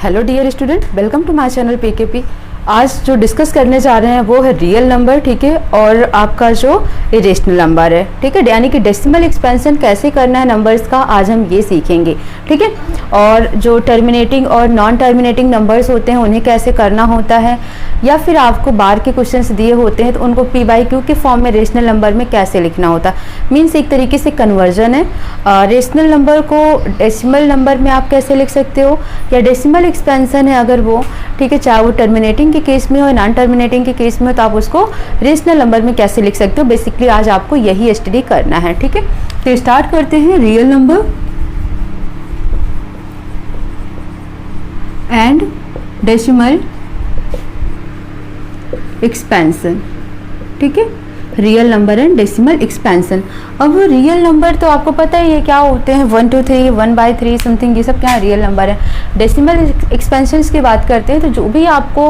Hello dear student, welcome to my channel PKP. आज जो discuss करने जा रहे हैं वो है रियल नंबर, ठीक है, और आपका जो इरेशनल नंबर है, ठीक है, यानी कि डेसिमल एक्सपेंशन कैसे करना है नंबर्स का, आज हम ये सीखेंगे, ठीक है। और जो टर्मिनेटिंग और नॉन टर्मिनेटिंग नंबर्स होते हैं उन्हें कैसे करना होता है, या फिर आपको बार के क्वेश्चंस दिए होते हैं तो उनको पी बाई क्यू के फॉर्म में रेशनल नंबर में कैसे लिखना होता है। मीन्स एक तरीके से कन्वर्जन है। रेशनल नंबर को डेसिमल नंबर में आप कैसे लिख सकते हो, या डेसिमल एक्सपेंशन है अगर वो, ठीक है, चाहे वो टर्मिनेटिंग के केस में हो, नॉन टर्मिनेटिंग के केस में हो, तो आप उसको रेशनल नंबर में कैसे लिख सकते हो। बेसिकली आज आपको यही स्टडी करना है, ठीक है। तो स्टार्ट करते हैं। Real number and decimal expansion, ठीक है, real number and decimal expansion. अब रियल नंबर तो आपको पता ही है क्या होते हैं, 1 2 3 1/3 समथिंग, ये सब क्या रियल नंबर है। डेसिमल एक्सपेंशंस की बात करते हैं तो जो भी आपको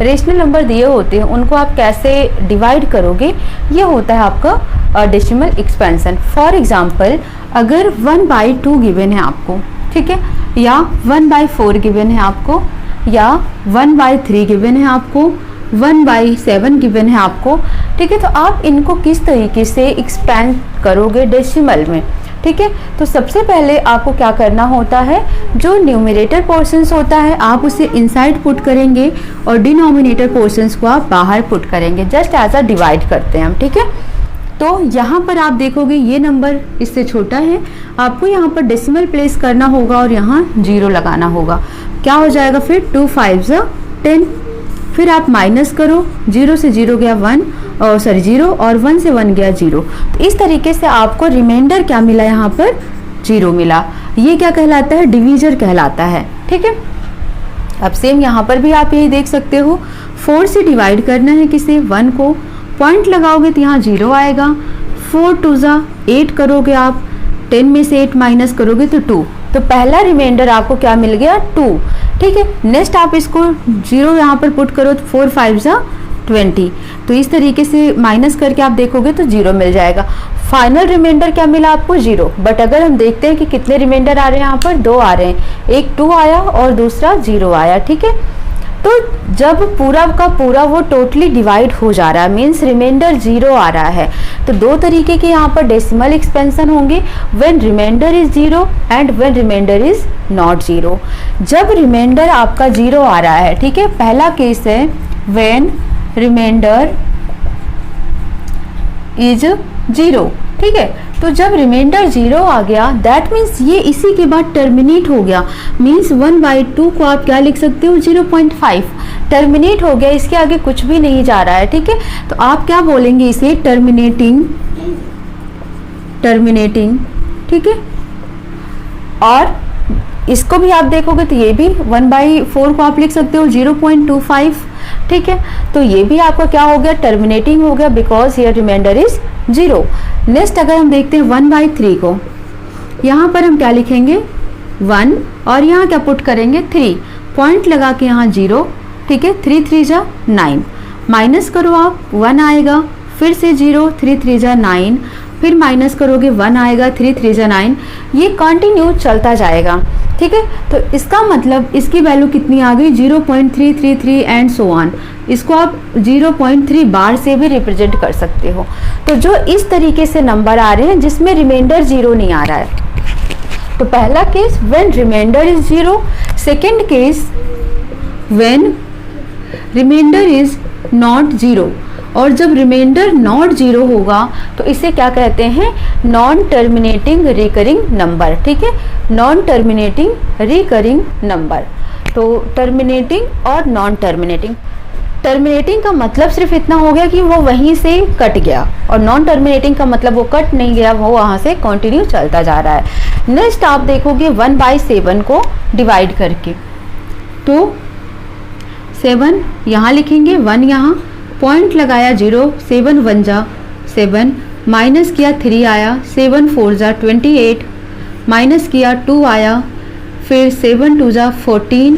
रेशनल नंबर दिए होते हैं उनको आप कैसे डिवाइड करोगे, ये होता है आपका डेसिमल एक्सपेंशन। फॉर एग्जांपल अगर 1/2 गिवन है आपको, ठीक है, या 1/4 गिवन है आपको, या 1/3 गिवन है आपको, 1/7 गिवन है आपको, ठीक है, तो आप इनको किस तरीके से एक्सपेंड करोगे डेसिमल में, ठीक है। तो सबसे पहले आपको क्या करना होता है, जो न्यूमरेटर पोर्शंस होता है आप उसे इनसाइड पुट करेंगे और डिनोमिनेटर पोर्शंस को आप बाहर पुट करेंगे, जस्ट एज अ डिवाइड करते हैं हम, ठीक है। तो यहाँ पर आप देखोगे ये नंबर इससे छोटा है, आपको यहाँ पर डेसिमल प्लेस करना होगा और यहाँ 0 लगाना होगा। क्या हो जाएगा फिर 2 5 10, फिर आप माइनस करो, 0 से 0 गया 1 और 0 और 1 से 1 गया 0। तो इस तरीके से आपको रिमाइंडर क्या मिला, यहाँ पर 0 मिला। ये क्या कहलाता है, डिवीजर कहलाता है, ठीक है। अब सेम यहाँ पर भी आप यही देख सकते हो, 4 से डिवाइड करना है किसे, 1 को, पॉइंट लगाओगे तो यहाँ 0 आएगा। 4 2 8 करोगे आप, 10 में से 8 माइनस करोगे तो 2, तो पहला रिमाइंडर आपको क्या मिल गया 2, ठीक है। नेक्स्ट आप इसको 0 यहाँ पर पुट करो तो 4 5 20, तो इस तरीके से माइनस करके आप देखोगे तो 0 मिल जाएगा। फाइनल रिमाइंडर क्या मिला आपको 0। बट अगर हम देखते हैं कि कितने रिमाइंडर आ रहे हैं, यहाँ पर 2 आ रहे हैं, एक 2 आया और दूसरा 0 आया, ठीक है। तो जब पूरा का पूरा वो टोटली डिवाइड हो जा रहा है, मीन्स रिमाइंडर 0 आ रहा है, तो दो तरीके के यहाँ पर डेसिमल एक्सपेंशन होंगे, when reminder is 0 and when reminder is not 0। जब रिमाइंडर आपका 0 आ रहा है, ठीक है, पहला केस है व्हेन रिमाइंडर इज 0, ठीक है। तो जब रिमाइंडर 0 आ गया दैट मीन्स ये इसी के बाद टर्मिनेट हो गया, मीन्स 1/2 को आप क्या लिख सकते हो 0.5, टर्मिनेट हो गया, इसके आगे कुछ भी नहीं जा रहा है, ठीक है। तो आप क्या बोलेंगे इसे, टर्मिनेटिंग, ठीक है। और इसको भी आप देखोगे तो ये भी 1/4 को आप लिख सकते हो 0.25, ठीक है। तो ये भी आपका क्या हो गया, टर्मिनेटिंग हो गया, because here reminder is 0। Next अगर हम देखते हैं 1/3 को, यहाँ पर हम क्या लिखेंगे 1 और यहाँ क्या पुट करेंगे 3, पॉइंट लगा के यहाँ 0, ठीक है, 3 3 9, माइनस करो आप 1 आएगा, फिर से 0, 3 3 9, फिर माइनस करोगे 1 आएगा, 3 3 9, ये कंटिन्यू चलता जाएगा, ठीक है। तो इसका मतलब इसकी वैल्यू कितनी आ गई 0.333 एंड सो ऑन। इसको आप 0.3 बार से भी रिप्रेजेंट कर सकते हो। तो जो इस तरीके से नंबर आ रहे हैं जिसमें रिमाइंडर 0 नहीं आ रहा है, तो पहला case when reminder is 0, second case when reminder is not 0, और जब रिमाइंडर नॉट 0 होगा तो इसे क्या कहते हैं, नॉन टर्मिनेटिंग रिकरिंग नंबर, ठीक है, नॉन टर्मिनेटिंग रिकरिंग नंबर। तो टर्मिनेटिंग और नॉन टर्मिनेटिंग, टर्मिनेटिंग का मतलब सिर्फ इतना हो गया कि वो वहीं से कट गया, और नॉन टर्मिनेटिंग का मतलब वो कट नहीं गया, वो वहाँ से कंटिन्यू चलता जा रहा है। नेक्स्ट आप देखोगे 1/7 को डिवाइड करके, तो 7 यहाँ लिखेंगे, 1 यहाँ, पॉइंट लगाया 0, 7 1 7, माइनस किया 3 आया, 7 4 28, माइनस किया 2 आया, फिर 7 2 14,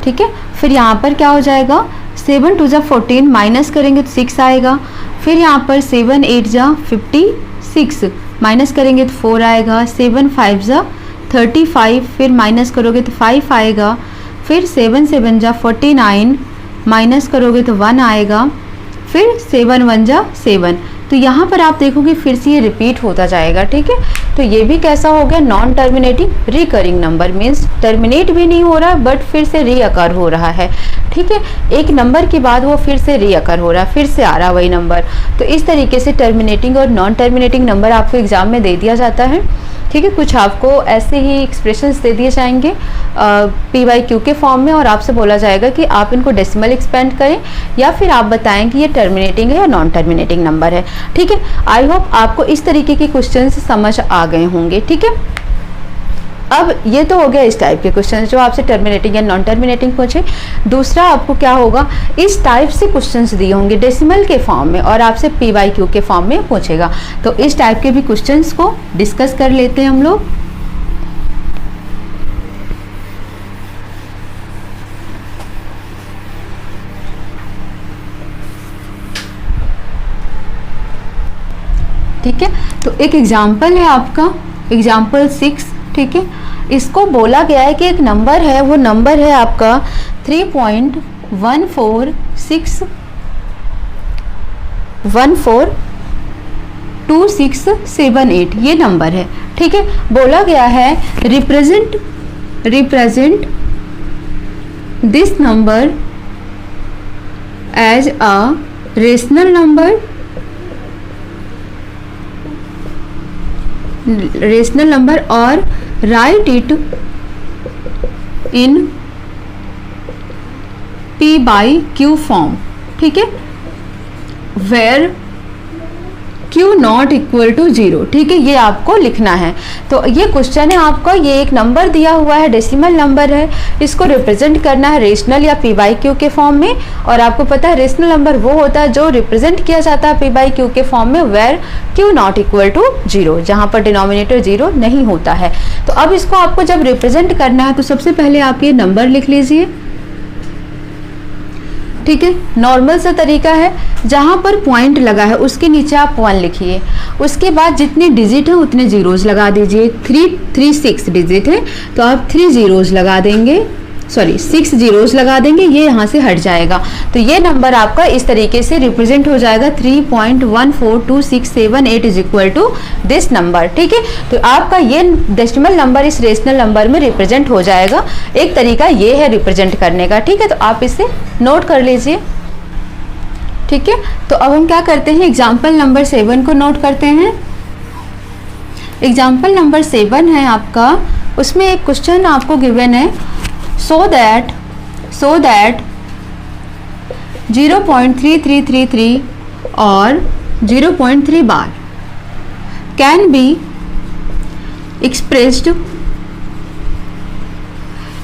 ठीक है। फिर यहाँ पर क्या हो जाएगा 7 2 14, माइनस करेंगे तो 6 आएगा, फिर यहाँ पर 7 8 56, माइनस करेंगे तो 4 आएगा, 7 5 35, फिर माइनस करोगे तो 5 आएगा, फिर 7 7 जा 49, माइनस करोगे तो 1 आएगा, फिर 7 1 जा 7। तो यहाँ पर आप देखोगे फिर से ये रिपीट होता जाएगा, ठीक है। तो ये भी कैसा हो गया, non terminating recurring number, means terminate भी नहीं हो रहा बट फिर से रीअकर हो रहा है, ठीक है। एक नंबर के बाद वो फिर से रीअकर हो रहा है, फिर से आ रहा वही नंबर। तो इस तरीके से टर्मिनेटिंग और नॉन टर्मिनेटिंग नंबर आपको एग्जाम में दे दिया जाता है, ठीक है। कुछ आपको ऐसे ही एक्सप्रेशंस दे दिए जाएंगे PYQ के फॉर्म में, और आपसे बोला जाएगा कि आप इनको डेसिमल एक्सपेंड करें या फिर आप बताएं कि ये टर्मिनेटिंग है या नॉन टर्मिनेटिंग नंबर है, ठीक है। आई होप आपको इस तरीके के क्वेश्चंस समझ आ गए होंगे, ठीक है। अब ये तो हो गया इस टाइप के क्वेश्चन जो आपसे टर्मिनेटिंग या नॉन टर्मिनेटिंग पूछे। दूसरा आपको क्या होगा, इस टाइप से क्वेश्चंस दिए होंगे डेसिमल के फॉर्म में और आपसे PYQ के फॉर्म में पूछेगा। तो इस टाइप के भी क्वेश्चंस को डिस्कस कर लेते हैं हम लोग। ठीक है, तो एक एग्जाम्पल है आपका एग्जाम्पल 6, ठीक है। इसको बोला गया है कि एक नंबर है, वो नंबर है आपका 3.142678, ये नंबर है, ठीक है। बोला गया है represent this number as a rational number और write it in P/Q form, ठीक है, where Q not equal to 0, ठीक है। ये आपको लिखना है। तो ये क्वेश्चन है आपका, ये एक नंबर दिया हुआ है, डेसिमल नंबर है, इसको रिप्रेजेंट करना है रेशनल या P/Q के फॉर्म में। और आपको पता है रेशनल नंबर वो होता है जो रिप्रेजेंट किया जाता है P/Q के फॉर्म में where Q not equal to 0, जहाँ पर डिनोमिनेटर 0 नहीं होता है। तो अब इसको आपको जब रिप्रेजेंट करना है तो सबसे पहले आप ये नंबर लिख लीजिए, ठीक है। नॉर्मल सा तरीका है, जहाँ पर पॉइंट लगा है उसके नीचे आप 1 लिखिए, उसके बाद जितने डिजिट हैं उतने जीरोज लगा दीजिए। 336 डिजिट है तो आप 3 जीरोज लगा देंगे, सॉरी 6 जीरोज लगा देंगे, ये यहाँ से हट जाएगा। तो ये नंबर आपका इस तरीके से रिप्रेजेंट हो जाएगा 3.142678 is equal to this number, ठीक है। तो आपका ये डेसिमल नंबर इस रेशनल नंबर में रिप्रेजेंट हो जाएगा। एक तरीका ये है रिप्रेजेंट करने का, ठीक है। तो आप इसे नोट कर लीजिए, ठीक है। तो अब हम क्या करते हैं, एग्जाम्पल नंबर 7 को नोट करते हैं। एग्जाम्पल नंबर 7 है आपका, उसमें एक क्वेश्चन आपको गिवन है, so that 0.3333 और 0.3 बार can be expressed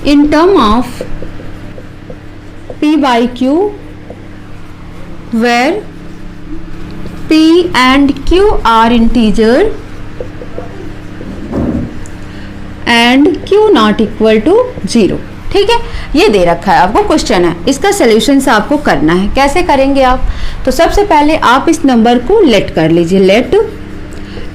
in term of P/Q where P and Q are integer and Q not equal to 0, ठीक है। ये दे रखा है आपको क्वेश्चन है, इसका सोल्यूशन से आपको करना है। कैसे करेंगे आप, तो सबसे पहले आप इस नंबर को लेट कर लीजिए, let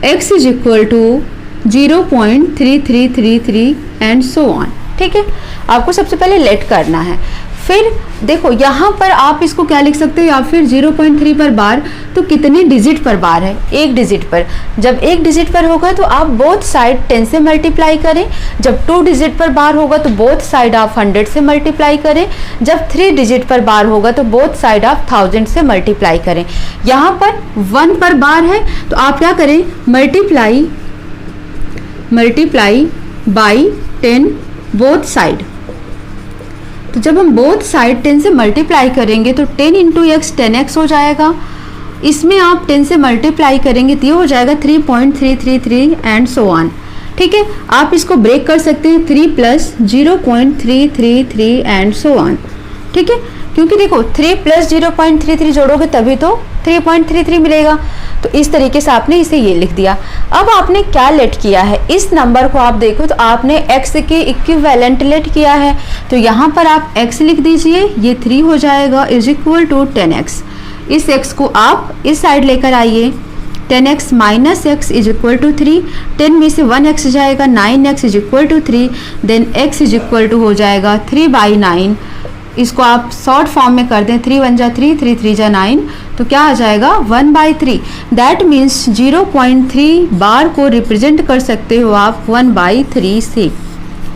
x is equal to 0.3333 and so on, ठीक है। आपको सबसे पहले लेट करना है। फिर देखो यहाँ पर आप इसको क्या लिख सकते हो, या फिर 0.3 पर बार, तो कितने डिजिट पर बार है, 1 डिजिट पर। जब 1 डिजिट पर होगा तो आप बोथ साइड 10 से मल्टीप्लाई करें। जब 2 डिजिट पर बार होगा तो बोथ साइड आप 100 से मल्टीप्लाई करें। जब 3 डिजिट पर बार होगा तो बोथ साइड आप 1000 से मल्टीप्लाई करें। यहाँ पर 1 पर बार है तो आप क्या करें, मल्टीप्लाई बाई 10 बोथ साइड। तो जब हम बोथ साइड 10 से मल्टीप्लाई करेंगे तो 10 इंटू एक्स 10x हो जाएगा। इसमें आप 10 से मल्टीप्लाई करेंगे तो ये हो जाएगा 3.333 एंड सो ऑन, ठीक है। आप इसको ब्रेक कर सकते हैं 3 प्लस 0.333 एंड सो ऑन, ठीक है। क्योंकि देखो 3 प्लस 0.33 जोड़ोगे तभी तो 3.33 मिलेगा। तो इस तरीके से आपने इसे ये लिख दिया। अब आपने क्या लेट किया है, इस नंबर को आप देखो तो आपने x के इक्विवेलेंट लेट किया है। तो यहाँ पर आप x लिख दीजिए, ये 3 हो जाएगा इज इक्वल टू 10x। इस x को आप इस साइड लेकर आइए 10x minus x is equal to 3, 10 में से 1x जाएगा, 9x is equal to 3, then x is equal to हो जाएगा 3/9। इसको आप शॉर्ट फॉर्म में कर दें, 3 1 जा 3, 3 3 जा 9, तो क्या आ जाएगा 1/3। दैट मीन्स 0.3 बार को रिप्रेजेंट कर सकते हो आप 1/3 से।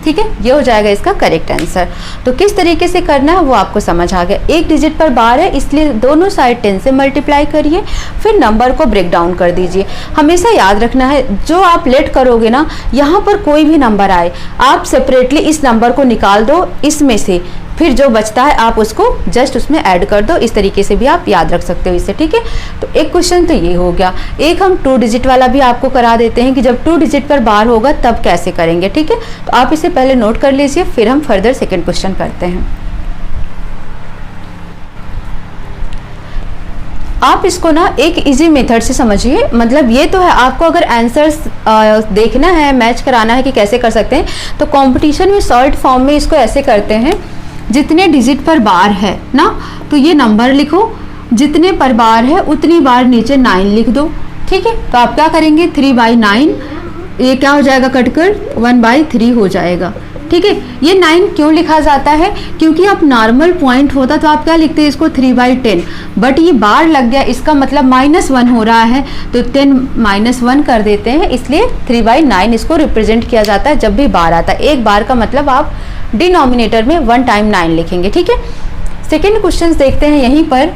ठीक है, ये हो जाएगा इसका करेक्ट आंसर। तो किस तरीके से करना है वो आपको समझ आ गया। एक डिजिट पर बार है इसलिए दोनों साइड 10 से मल्टीप्लाई करिए, फिर नंबर को ब्रेक डाउन कर दीजिए। हमेशा याद रखना है जो आप लेट करोगे ना, यहाँ पर कोई भी नंबर आए आप सेपरेटली इस नंबर को निकाल दो इसमें से, फिर जो बचता है आप उसको जस्ट उसमें ऐड कर दो। इस तरीके से भी आप याद रख सकते हो इसे। ठीक है, तो एक क्वेश्चन तो ये हो गया। एक हम 2 डिजिट वाला भी आपको करा देते हैं कि जब 2 डिजिट पर बार होगा तब कैसे करेंगे। ठीक है, तो आप इसे पहले नोट कर लीजिए, फिर हम फर्दर सेकेंड क्वेश्चन करते हैं। आप इसको ना एक इजी मेथड से समझिए। मतलब ये तो है, आपको अगर आंसर्स देखना है, मैच कराना है कि कैसे कर सकते हैं, तो कंपटीशन में शॉर्ट फॉर्म में इसको ऐसे करते हैं, जितने डिजिट पर बार है ना, तो ये नंबर लिखो, जितने पर बार है उतनी बार नीचे 9 लिख दो। ठीक है, तो आप क्या करेंगे 3/9, ये क्या हो जाएगा कटकर 1/3 हो जाएगा। ठीक है, ये 9 क्यों लिखा जाता है, क्योंकि आप नॉर्मल पॉइंट होता तो आप क्या लिखते हैं इसको 3/10, बट ये बार लग गया, इसका मतलब -1 हो रहा है, तो 10 -1 कर देते हैं, इसलिए 3/9 इसको रिप्रेजेंट किया जाता है जब भी बार आता है। एक बार का मतलब आप डिनोमिनेटर में 1 टाइम 9 लिखेंगे। ठीक है, सेकेंड क्वेश्चन देखते हैं। यहीं पर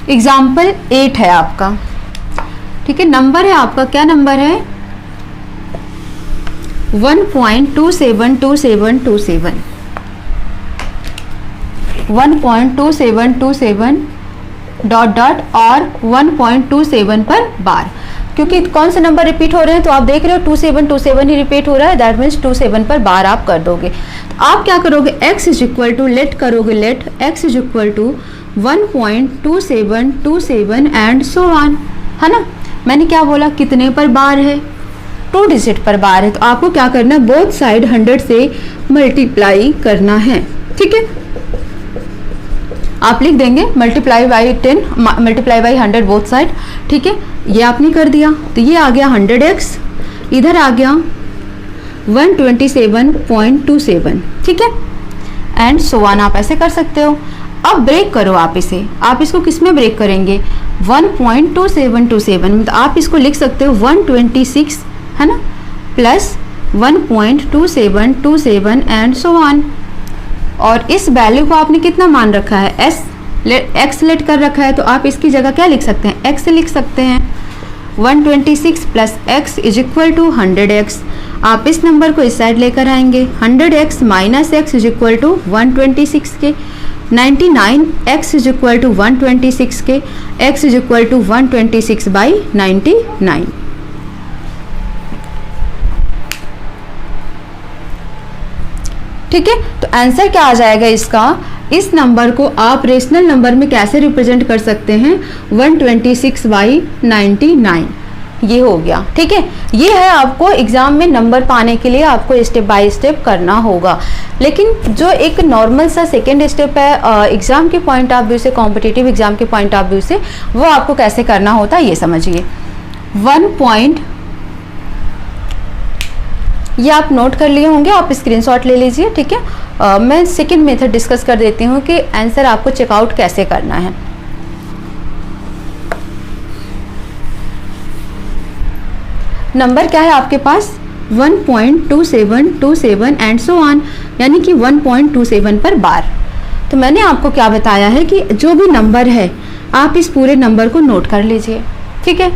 एग्जाम्पल 8 है आपका। ठीक है, नंबर है आपका, क्या नंबर है 1.272727 1.2727 ... और 1.27 पर बार। क्योंकि कौन से नंबर रिपीट हो रहे हैं तो आप देख रहे हो 2727 ही रिपीट हो रहा है, दैट मीन्स 27 पर बार आप कर दोगे। तो आप क्या करोगे, x is equal to let करोगे, let x is equal to 1.2727 and so on, है ना। मैंने क्या बोला, कितने पर बार है, 2 डिजिट पर बार है, तो आपको क्या करना है, बोथ साइड 100 से मल्टीप्लाई करना है। ठीक है, आप लिख देंगे multiply by 10 multiply by 100 both side. ठीक है, ये आपने कर दिया, तो ये आ गया 100x, इधर आ गया 127.27। ठीक है, एंड सो ऑन आप ऐसे कर सकते हो। अब ब्रेक करो आप इसे, आप इसको किस में ब्रेक करेंगे 1.2727 में, तो आप इसको लिख सकते हो 126, है ना, प्लस 1.2727 एंड सो ऑन। और इस वैल्यू को आपने कितना मान रखा है, x लेट कर रखा है, तो आप इसकी जगह क्या लिख सकते हैं, x लिख सकते हैं। 126 plus x is equal to 100x। आप इस नंबर को इस साइड लेकर आएंगे, 100x minus x is equal to 126 के, 99x इज इक्वल टू 126 के, x इज इक्वल टू 126/99। ठीक है, तो आंसर क्या आ जाएगा इसका, इस नंबर को आप रेशनल नंबर में कैसे रिप्रेजेंट कर सकते हैं 126/99, ये हो गया। ठीक है, ये है आपको एग्जाम में नंबर पाने के लिए आपको स्टेप बाय स्टेप करना होगा। लेकिन जो एक नॉर्मल सा सेकेंड स्टेप है एग्जाम के पॉइंट ऑफ व्यू से, कॉम्पिटिटिव एग्जाम के पॉइंट ऑफ व्यू से, वो आपको कैसे करना होता है ये समझिए। ये आप नोट कर लिए होंगे, आप स्क्रीनशॉट ले लीजिए। ठीक है, मैं सेकंड मेथड डिस्कस कर देती हूँ कि आंसर आपको चेकआउट कैसे करना है। नंबर क्या है आपके पास 1.2727 एंड सो ऑन, यानी कि 1.27 पर बार। तो मैंने आपको क्या बताया है कि जो भी नंबर है आप इस पूरे नंबर को नोट कर लीजिए। ठीक है,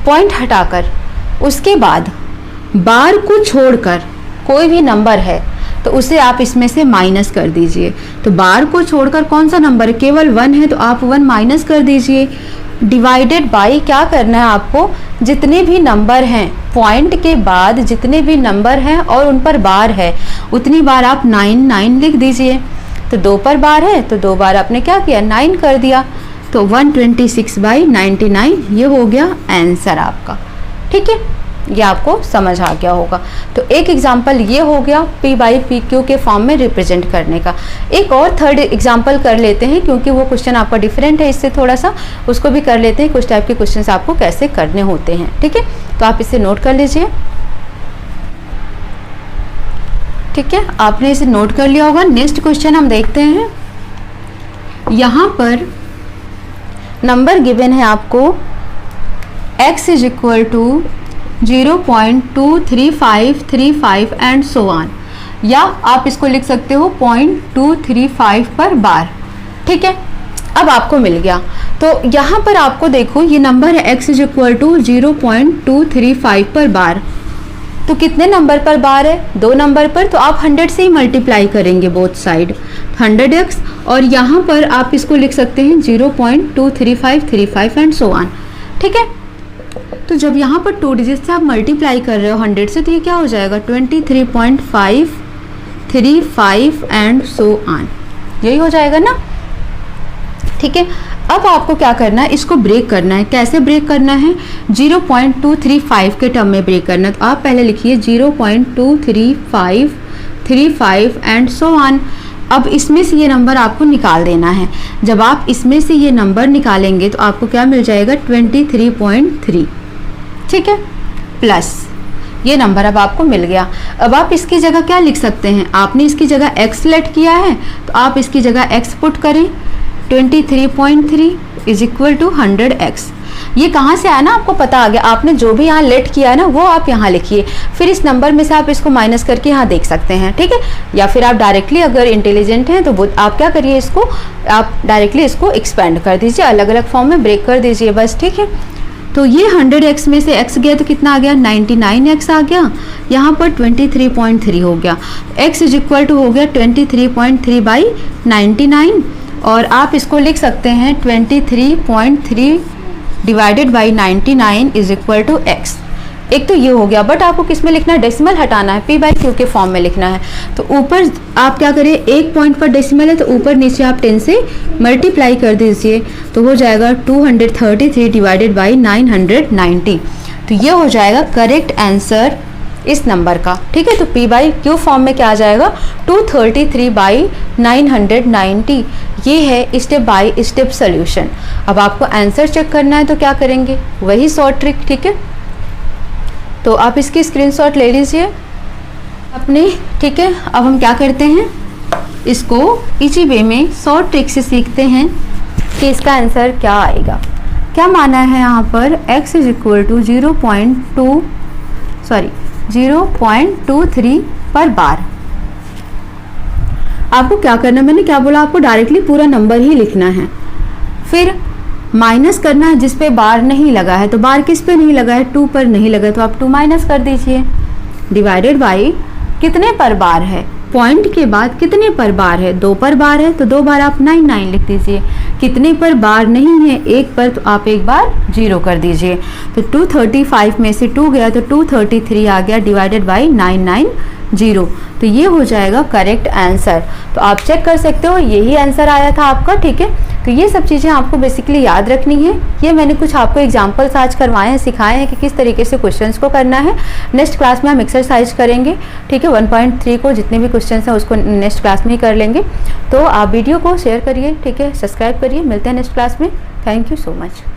पॉइंट हटाकर उसके बाद बार को छोड़कर कोई भी नंबर है तो उसे आप इसमें से माइनस कर दीजिए। तो बार को छोड़कर कौन सा नंबर है, केवल 1 है, तो आप 1 माइनस कर दीजिए। डिवाइडेड बाई क्या करना है आपको, जितने भी नंबर हैं पॉइंट के बाद जितने भी नंबर हैं और उन पर बार है उतनी बार आप 9 लिख दीजिए। तो 2 पर बार है तो 2 बार आपने क्या किया 9 कर दिया, तो 126/99 ये हो गया आंसर आपका। ठीक है, ये आपको समझ आ गया होगा। तो एक एग्जाम्पल ये हो गया P बाई पी क्यू के फॉर्म में रिप्रेजेंट करने का। एक और थर्ड एग्जाम्पल कर लेते हैं, क्योंकि वो क्वेश्चन आपका डिफरेंट है इससे थोड़ा सा, उसको भी कर लेते हैं, कुछ टाइप के क्वेश्चन आपको कैसे करने होते हैं। ठीक है, तो आप इसे नोट कर लीजिए। ठीक है, आपने इसे नोट कर लिया होगा। नेक्स्ट क्वेश्चन हम देखते हैं। यहाँ पर नंबर गिवन है आपको x is equal to 0.23535 and so on, या आप इसको लिख सकते हो 0.235 पर बार। ठीक है, अब आपको मिल गया। तो यहाँ पर आपको देखो ये नंबर है x इज इक्वल टू 0.235 पर बार। तो कितने नंबर पर बार है? 2 नंबर पर, तो आप 100 से ही मल्टीप्लाई करेंगे बोथ साइड, 100x, और यहाँ पर आप इसको लिख सकते हैं 0.23535 एंड सो ऑन। ठीक है, तो जब यहाँ पर 2 डिजिट से आप मल्टीप्लाई कर रहे हो 100 से, तो ये क्या हो जाएगा 23.535 एंड सो ऑन, यही हो जाएगा ना। ठीक है, अब आपको क्या करना है, इसको ब्रेक करना है। कैसे ब्रेक करना है? 0.235 के टर्म में ब्रेक करना है। तो आप पहले लिखिए 0.23535 एंड सो ऑन। अब इसमें से ये नंबर आपको निकाल देना है। जब आप इसमें से ये नंबर निकालेंगे तो आपको क्या मिल जाएगा 23.3। ठीक है, प्लस ये नंबर अब आपको मिल गया। अब आप इसकी जगह क्या लिख सकते हैं? आपने इसकी जगह x सेलेक्ट किया है, तो आप इसकी जगह x पुट करें। 23.3 इज इक्वल टू 100x। ये कहाँ से आया ना, आपको पता आ गया। आपने जो भी यहाँ लेट किया है ना, वो आप यहाँ लिखिए, फिर इस नंबर में से आप इसको माइनस करके यहाँ देख सकते हैं। ठीक है, या फिर आप डायरेक्टली अगर इंटेलिजेंट हैं तो आप क्या करिए, इसको आप डायरेक्टली इसको एक्सपेंड कर दीजिए, अलग अलग फॉर्म में ब्रेक कर दीजिए बस। ठीक है, तो ये 100x में से x गया तो कितना आ गया 99x आ गया, यहाँ पर 23.3 हो गया। x इज इक्वल टू हो गया 23.3 बाई 99, और आप इसको लिख सकते हैं 23.3 divided by 99 is equal to x। एक तो ये हो गया, बट आपको किस में लिखना है? डेसिमल हटाना है, p बाई क्यू के फॉर्म में लिखना है। तो ऊपर आप क्या करें, एक पॉइंट पर डेसिमल है तो ऊपर नीचे आप 10 से मल्टीप्लाई कर दीजिए, तो हो जाएगा 233 डिवाइडेड बाई 990। तो ये हो जाएगा करेक्ट आंसर इस नंबर का। ठीक है, तो p बाई क्यू फॉर्म में क्या आ जाएगा 233 बाई 990। ये है स्टेप बाय स्टेप सोल्यूशन। अब आपको आंसर चेक करना है तो क्या करेंगे, वही शॉर्ट ट्रिक। ठीक है, तो आप इसकी स्क्रीनशॉट ले लीजिए अपने। ठीक है, अब हम क्या करते हैं, इसको इसी वे में शॉर्ट ट्रिक से सीखते हैं कि इसका आंसर क्या आएगा। क्या माना है यहाँ पर, x इज इक्वल टू 0.23 पर बार। आपको क्या करना है, मैंने क्या बोला आपको, डायरेक्टली पूरा नंबर ही लिखना है, फिर माइनस करना है जिस पे बार नहीं लगा है। तो बार किस पे नहीं लगा है, 2 पर नहीं लगा है, तो आप 2 माइनस कर दीजिए, डिवाइडेड बाई कितने पर बार है, पॉइंट के बाद कितने पर बार है, 2 पर बार है, तो 2 बार आप 99 लिख दीजिए। कितने पर बार नहीं है, 1 पर, तो आप एक बार 0 कर दीजिए। तो 235 में से 2 गया तो 233 आ गया, डिवाइडेड बाई 990। तो ये हो जाएगा करेक्ट आंसर। तो आप चेक कर सकते हो, यही आंसर आया था आपका। ठीक है, तो ये सब चीज़ें आपको बेसिकली याद रखनी है। ये मैंने कुछ आपको एग्जांपल्स आज करवाए हैं, सिखाए हैं कि किस तरीके से क्वेश्चंस को करना है। नेक्स्ट क्लास में हम एक्सरसाइज करेंगे। ठीक है, 1.3 को जितने भी क्वेश्चंस हैं उसको नेक्स्ट क्लास में ही कर लेंगे। तो आप वीडियो को शेयर करिए, ठीक है, सब्सक्राइब करिए। मिलते हैं नेक्स्ट क्लास में। Thank you so much.